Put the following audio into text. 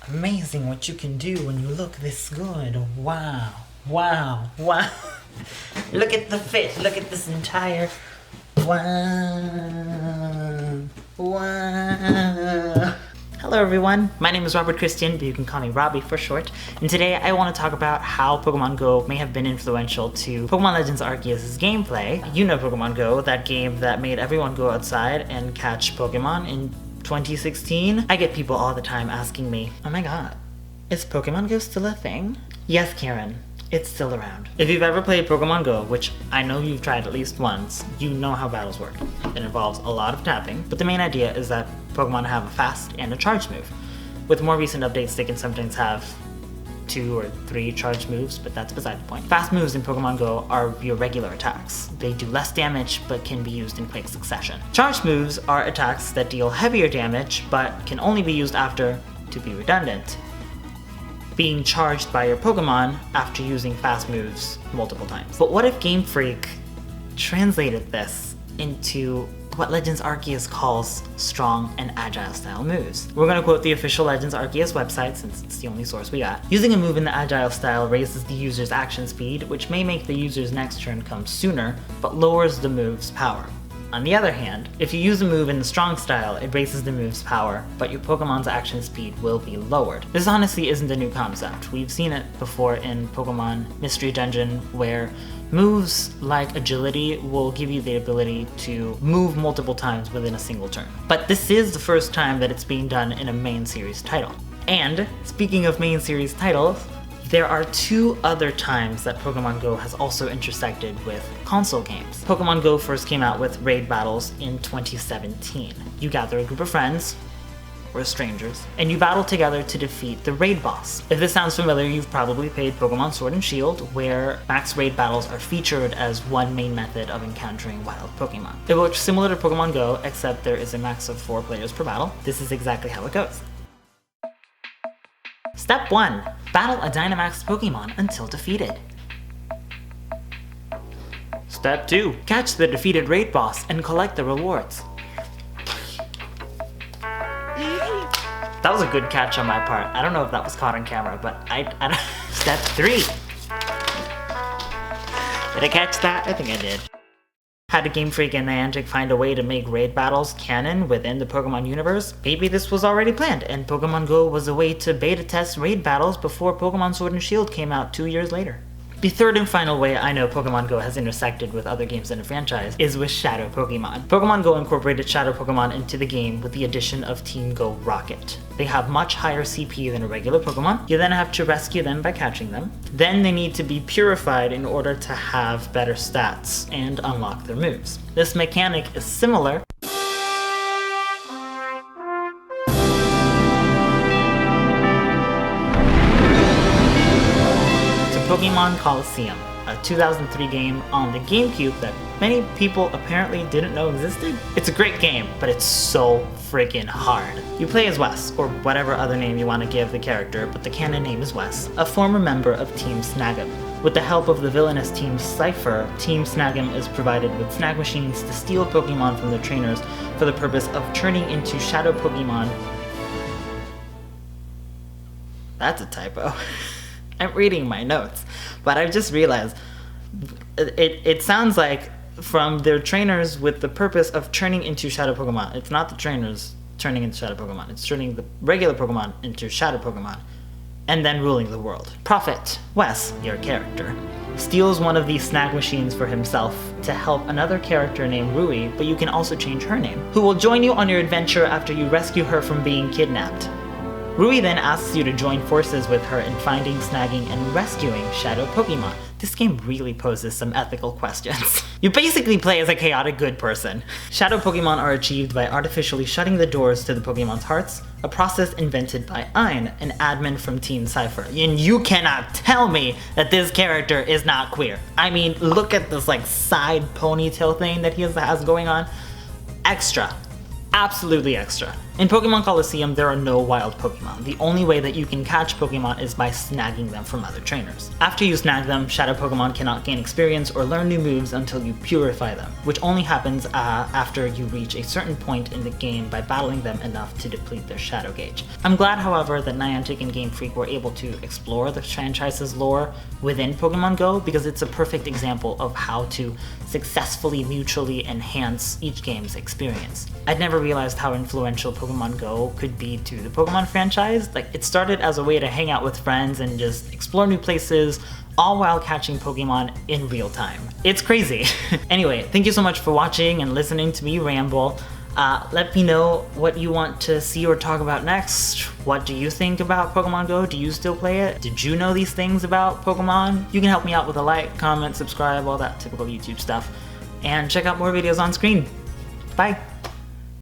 Amazing what you can do when you look this good. Wow. Wow. Wow. Look at the fit. Look at this entire... Wow. Wow. Hello everyone, my name is Robert Christian, but you can call me Robbie for short, and today I want to talk about how Pokemon GO may have been influential to Pokemon Legends Arceus' gameplay. You know Pokemon GO, that game that made everyone go outside and catch Pokemon in 2016. I get people all the time asking me, oh my god, is Pokemon GO still a thing? Yes, Karen. It's still around. If you've ever played Pokemon GO, which I know you've tried at least once, you know how battles work. It involves a lot of tapping, but the main idea is that Pokemon have a fast and a charge move. With more recent updates, they can sometimes have 2 or 3 charge moves, but that's beside the point. Fast moves in Pokemon GO are your regular attacks. They do less damage, but can be used in quick succession. Charge moves are attacks that deal heavier damage, but can only be used after, to be redundant, being charged by your Pokemon after using fast moves multiple times. But what if Game Freak translated this into what Legends Arceus calls strong and agile style moves? We're gonna quote the official Legends Arceus website since it's the only source we got. Using a move in the agile style raises the user's action speed, which may make the user's next turn come sooner, but lowers the move's power. On the other hand, if you use a move in the strong style, it raises the move's power, but your Pokemon's action speed will be lowered. This honestly isn't a new concept. We've seen it before in Pokemon Mystery Dungeon, where moves like agility will give you the ability to move multiple times within a single turn. But this is the first time that it's being done in a main series title. And speaking of main series titles, there are 2 other times that Pokemon GO has also intersected with console games. Pokemon GO first came out with raid battles in 2017. You gather a group of friends, or strangers, and you battle together to defeat the raid boss. If this sounds familiar, you've probably played Pokemon Sword and Shield, where max raid battles are featured as one main method of encountering wild Pokemon. It works similar to Pokemon GO, except there is a max of 4 players per battle. This is exactly how it goes. Step 1. Battle a Dynamax Pokemon until defeated. Step 2. Catch the defeated raid boss and collect the rewards. That was a good catch on my part. I don't know if that was caught on camera, but I don't... Step 3. Did I catch that? I think I did. How did Game Freak and Niantic find a way to make raid battles canon within the Pokemon universe? Maybe this was already planned, and Pokemon GO was a way to beta test raid battles before Pokemon Sword and Shield came out 2 years later. The third and final way I know Pokemon GO has intersected with other games in the franchise is with Shadow Pokemon. Pokemon GO incorporated Shadow Pokemon into the game with the addition of Team Go Rocket. They have much higher CP than a regular Pokemon. You then have to rescue them by catching them. Then they need to be purified in order to have better stats and unlock their moves. This mechanic is similar Pokémon Colosseum, a 2003 game on the Gamecube that many people apparently didn't know existed. It's a great game, but it's so freaking hard. You play as Wes, or whatever other name you want to give the character, but the canon name is Wes, a former member of Team Snag'em. With the help of the villainous Team Cypher, Team Snag'em is provided with snag machines to steal Pokemon from their trainers for the purpose of turning into Shadow Pokemon. That's a typo. I'm reading my notes, but I just realized it sounds like from their trainers with the purpose of turning into Shadow Pokemon. It's not the trainers turning into Shadow Pokemon, it's turning the regular Pokemon into Shadow Pokemon, and then ruling the world. Prophet, Wes, your character, steals one of these snag machines for himself to help another character named Rui, but you can also change her name, who will join you on your adventure after you rescue her from being kidnapped. Rui then asks you to join forces with her in finding, snagging, and rescuing Shadow Pokemon. This game really poses some ethical questions. You basically play as a chaotic good person. Shadow Pokemon are achieved by artificially shutting the doors to the Pokemon's hearts, a process invented by Ein, an admin from Team Cypher. And you cannot tell me that this character is not queer. I mean, look at this like side ponytail thing that he has going on. Extra. Absolutely extra. In Pokemon Colosseum, there are no wild Pokemon. The only way that you can catch Pokemon is by snagging them from other trainers. After you snag them, Shadow Pokemon cannot gain experience or learn new moves until you purify them, which only happens after you reach a certain point in the game by battling them enough to deplete their Shadow gauge. I'm glad, however, that Niantic and Game Freak were able to explore the franchise's lore within Pokemon GO, because it's a perfect example of how to successfully mutually enhance each game's experience. I'd never realized how influential Pokemon GO could be to the Pokemon franchise. Like, it started as a way to hang out with friends and just explore new places, all while catching Pokemon in real time. It's crazy. Anyway, thank you so much for watching and listening to me ramble. Let me know what you want to see or talk about next. What do you think about Pokemon GO? Do you still play it? Did you know these things about Pokemon? You can help me out with a like, comment, subscribe, all that typical YouTube stuff. And check out more videos on screen. Bye!